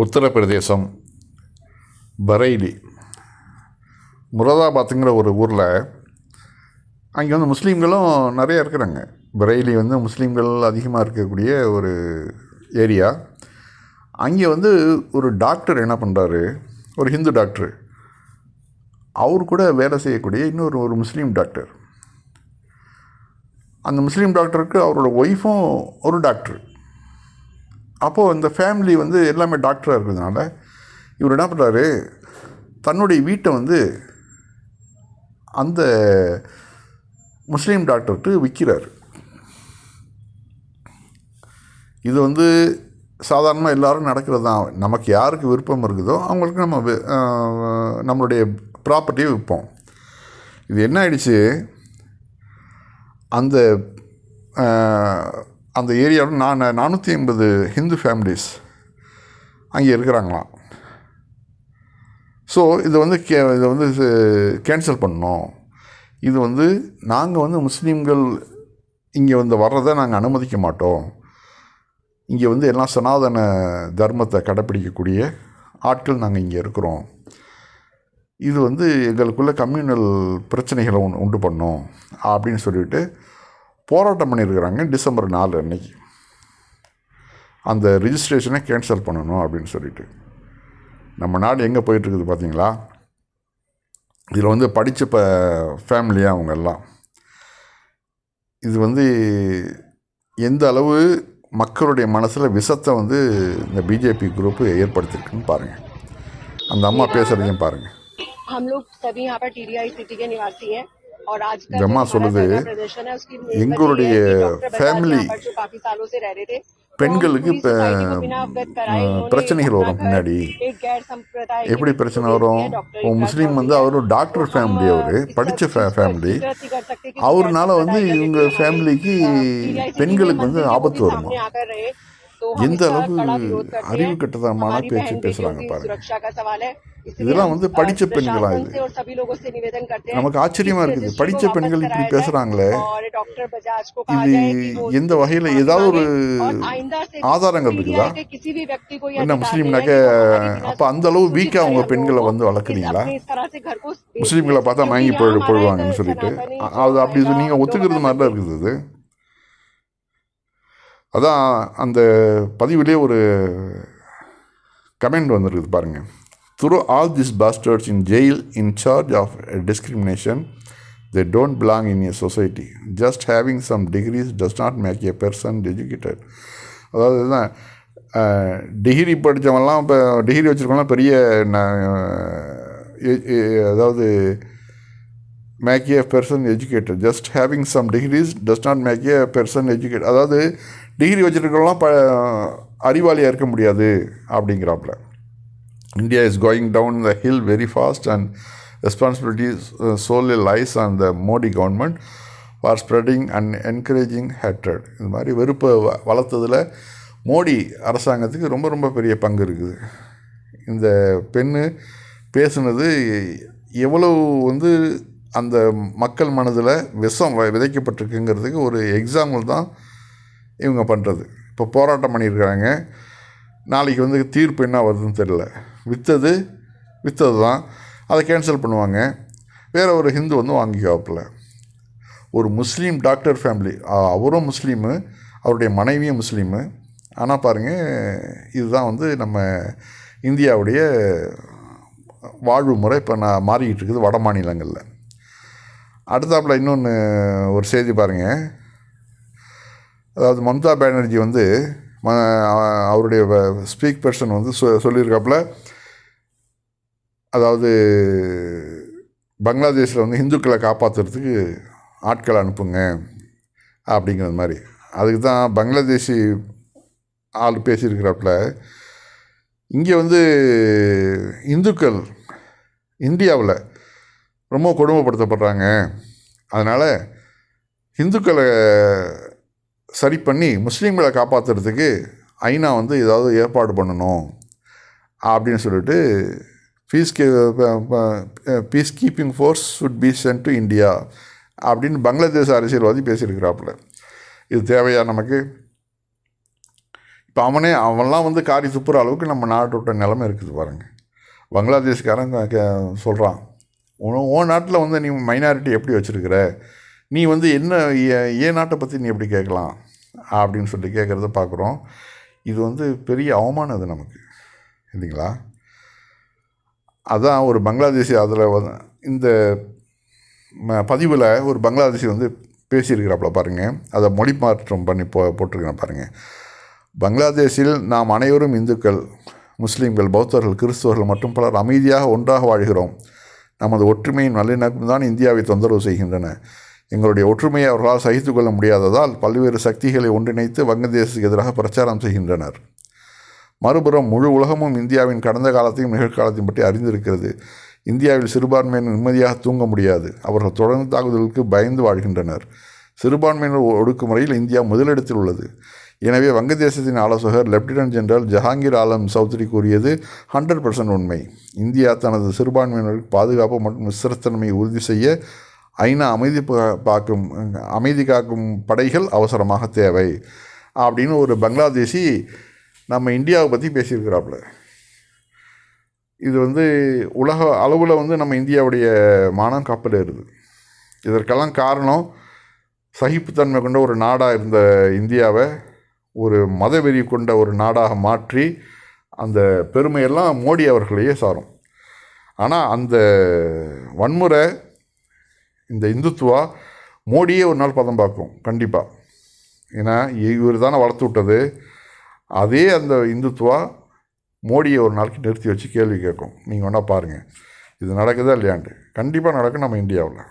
உத்தரப்பிரதேசம் பரேலி முராதாபாத்துங்கிற ஒரு ஊரில் அங்கே வந்து முஸ்லீம்களும் நிறையா இருக்கிறாங்க. பரேலி வந்து முஸ்லீம்கள் அதிகமாக இருக்கக்கூடிய ஒரு ஏரியா. அங்கே வந்து ஒரு டாக்டர் என்ன பண்ணுறாரு, ஒரு ஹிந்து டாக்டர், அவர் கூட வேலை செய்யக்கூடிய ஒரு முஸ்லீம் டாக்டர். அந்த முஸ்லீம் டாக்டருக்கு அவரோட ஒய்ஃபும் ஒரு டாக்டர். அப்போது இந்த ஃபேமிலி வந்து எல்லாமே டாக்டராக இருக்கிறதுனால இவர் என்ன பண்ணுறாரு, தன்னுடைய வீட்டை வந்து அந்த முஸ்லீம் டாக்டர்கிட்ட விற்கிறார். இது வந்து சாதாரணமாக எல்லோரும் நடக்கிறது தான். நமக்கு யாருக்கு விருப்பம் இருக்குதோ அவங்களுக்கு நம்மளுடைய ப்ராப்பர்ட்டியை விற்போம். இது என்ன ஆயிடுச்சு, அந்த அந்த ஏரியாவில் 450 ஹிந்து ஃபேமிலிஸ் அங்கே இருக்கிறாங்களாம். ஸோ இதை வந்து கேன்சல் பண்ணோம். இது வந்து நாங்கள் வந்து முஸ்லீம்கள் இங்கே வந்து வர்றதை நாங்கள் அனுமதிக்க மாட்டோம். இங்கே வந்து எல்லாம் சனாதன தர்மத்தை கடைப்பிடிக்கக்கூடிய ஆட்கள் நாங்கள் இங்கே இருக்கிறோம். இது வந்து எங்களுக்குள்ள கம்யூனல் பிரச்சனைகளை உண்டு பண்ணோம் அப்படின்னு சொல்லிட்டு போராட்டம் பண்ணியிருக்கிறாங்க. டிசம்பர் 4 அன்னைக்கு அந்த ரிஜிஸ்ட்ரேஷனை கேன்சல் பண்ணணும் அப்படின்னு சொல்லிட்டு. நம்ம நாடு எங்கே போயிட்டுருக்குது பார்த்தீங்களா? இதில் வந்து படித்த ஃபேமிலியாக அவங்க எல்லாம். இது வந்து எந்த அளவு மக்களுடைய மனசில் விஷத்தை வந்து இந்த பிஜேபி குரூப்பு ஏற்படுத்திருக்குன்னு பாருங்கள். அந்த அம்மா பேசுகிறதையும் பாருங்கள். இந்த அம்மா சொல்லுது, எங்களுடைய ஃபேமிலி பெண்களுக்கு இப்போ பிரச்சனைகள் வரும். பின்னாடி எப்படி பிரச்சனை வரும்? முஸ்லீம் வந்து அவரும் டாக்டர் ஃபேமிலி, அவர் படித்த ஃபேமிலி, அவர்னால வந்து இவங்க ஃபேமிலிக்கு பெண்களுக்கு வந்து ஆபத்து வருமா? எந்த அளவு அறிவு கட்டதமான பேச்சு பேசுகிறாங்க பாருங்க. இதெல்லாம் வந்து படித்த பெண்களா? இது நமக்கு ஆச்சரியமாக இருக்குது. படித்த பெண்கள் இப்படி பேசுகிறாங்களே, இது எந்த வகையில் ஏதாவது ஒரு ஆதாரங்கள் இருக்குதா? என்ன முஸ்லீம்னாக்க அப்போ அந்த அளவு வீக்காக அவங்க பெண்களை வந்து வளர்க்குறீங்களா? முஸ்லீம்களை பார்த்தா வாங்கி போயிடுவாங்கன்னு சொல்லிட்டு அது அப்படி நீங்கள் ஒத்துக்கிறது மாதிரி தான் இருக்குது. அது அதான் அந்த பதிவிலே ஒரு கமெண்ட் வந்துருக்குது பாருங்கள். Through all these bastards in jail in charge of discrimination, they don't belong in a society. Just having some degrees does not make a person educated. அதாவது தான் டிகிரி படித்தவங்கலாம், இப்போ டிகிரி வச்சுருக்கவங்களாம் பெரிய அதாவது make a person educated. Just having some degrees does not make a person educate. அதாவது degree வச்சுருக்கலாம் அறிவாளியாக இருக்க முடியாது அப்படிங்கிறாப்புல. India is going down the hill very fast and responsibility solely lies on the Modi government for spreading and encouraging hatred. இந்த மாதிரி வெறுப்பை வளர்த்ததில் மோடி அரசாங்கத்துக்கு ரொம்ப ரொம்ப பெரிய பங்கு இருக்குது. இந்த பெண்ணு பேசுனது எவ்வளவு வந்து அந்த மக்கள் மனதில் விஷம் விதைக்கப்பட்டிருக்குங்கிறதுக்கு ஒரு எக்ஸாம்பிள் தான் இவங்க பண்ணுறது. இப்போ போராட்டம் பண்ணியிருக்கிறாங்க. நாளைக்கு வந்து தீர்ப்பு என்ன வருதுன்னு தெரியல. விற்றது தான், அதை கேன்சல் பண்ணுவாங்க. வேறு ஒரு ஹிந்து வந்து வாங்கிக்காப்பில். ஒரு முஸ்லீம் டாக்டர் ஃபேமிலி, அவரும் முஸ்லீமு, அவருடைய மனைவியும் முஸ்லீமு. ஆனால் பாருங்கள், இதுதான் வந்து நம்ம இந்தியாவுடைய வாழ்வு முறை இப்போ மாறிக்கிட்டு இருக்குது வட மாநிலங்களில். அடுத்தாப்பில் இன்னொன்று ஒரு செய்தி பாருங்கள். அதாவது மம்தா பானர்ஜி வந்து அவருடைய ஸ்பீக் பர்சன் வந்து சொல்லியிருக்காப்புல, அதாவது பங்களாதேஷில் வந்து இந்துக்களை காப்பாற்றுறதுக்கு ஆட்களை அனுப்புங்க அப்படிங்கிறது மாதிரி. அதுக்கு தான் பங்களாதேஷி ஆள் பேசியிருக்கிறாப்புல. இங்கே வந்து இந்துக்கள் இந்தியாவில் ரொம்ப கொடுமைப்படுத்தப்படுறாங்க, அதனால் இந்துக்களை சரி பண்ணி முஸ்லீம்களை காப்பாற்றுறதுக்கு ஐநா வந்து ஏதாவது ஏற்பாடு பண்ணணும் அப்படின்னு சொல்லிட்டு piece keeping force should be sent to India அப்படின்னு பங்களாதேஷ் அரசியல்வாதி பேசியிருக்கிறாப்புல. இது தேவையா நமக்கு? இப்போ அவன்லாம் வந்து காரி துப்புற அளவுக்கு நம்ம நாட்டோட நிலைமை இருக்குது பாருங்கள். பங்களாதேஷ்காரன் சொல்கிறான், உன் நாட்டில் வந்து நீ மைனாரிட்டி எப்படி வச்சுருக்கிற, நீ வந்து என்ன ஏன் நாட்டை பற்றி நீ எப்படி கேட்கலாம் அப்படின்னு சொல்லி கேட்குறத பார்க்குறோம். இது வந்து பெரிய அவமானம் அது நமக்கு, இல்லைங்களா? அதான் ஒரு பங்களாதேஷி அதில் இந்த பதிவில் ஒரு பங்களாதேஷி வந்து பேசியிருக்கிறாப்புல பாருங்கள். அதை மொழி மாற்றம் பண்ணி போட்டிருக்கிறேன் பாருங்கள். பங்களாதேஷில் நாம் அனைவரும் இந்துக்கள், முஸ்லீம்கள், பௌத்தர்கள், கிறிஸ்தவர்கள் மற்றும் பலர் அமைதியாக ஒன்றாக வாழ்கிறோம். நமது ஒற்றுமையின் நல்லிணக்கம் தான் இந்தியாவை தொந்தரவு செய்கின்றன. எங்களுடைய ஒற்றுமையை அவர்களால் சகித்து கொள்ள முடியாததால் பல்வேறு சக்திகளை ஒன்றிணைத்து வங்கதேசத்துக்கு எதிராக பிரச்சாரம் செய்கின்றனர். மறுபுறம் முழு உலகமும் இந்தியாவின் கடந்த காலத்தையும் நிகழ்காலத்தையும் பற்றி அறிந்திருக்கிறது. இந்தியாவில் சிறுபான்மையினர் நிம்மதியாக தூங்க முடியாது. அவர்கள் தொடர்ந்து தாக்குதலுக்கு பயந்து வாழ்கின்றனர். சிறுபான்மையினர் ஒடுக்குமுறையில் இந்தியா முதலிடத்தில் உள்ளது. எனவே வங்கதேசத்தின் ஆலோசகர் லெப்டினன்ட் ஜெனரல் ஜஹாங்கீர் ஆலம் சௌத்ரி கூறியது 100% உண்மை. இந்தியா தனது சிறுபான்மையினருக்கு பாதுகாப்பு மற்றும் ஸ்திரத்தன்மையை உறுதி செய்ய ஐநா அமைதி காக்கும் படைகள் அவசரமாக தேவை அப்படின்னு ஒரு பங்களாதேசி நம்ம இந்தியாவை பற்றி பேசியிருக்கிறாப்புல. இது வந்து உலக அளவில் வந்து நம்ம இந்தியாவுடைய மானம் காப்பிடுறது. இதற்கெல்லாம் காரணம் சகிப்புத்தன்மை கொண்ட ஒரு நாடாக இருந்த இந்தியாவை ஒரு மதவெறி கொண்ட ஒரு நாடாக மாற்றி அந்த பெருமையெல்லாம் மோடி அவர்களையே சாரும். ஆனால் அந்த வன்முறை, இந்த இந்துத்துவா மோடியே ஒரு நாள் பதம் பார்க்கும் கண்டிப்பாக. ஏன்னா இவர் தானே வளர்த்து விட்டது. அதே அந்த இந்துத்துவா மோடியை ஒரு நாளைக்கு நிறுத்தி வச்சு கேள்வி கேட்கும். நீங்கள் வேணால் பாருங்கள் இது நடக்குதா இல்லையான்ட்டு. கண்டிப்பாக நடக்கும் நம்ம இந்தியாவில்.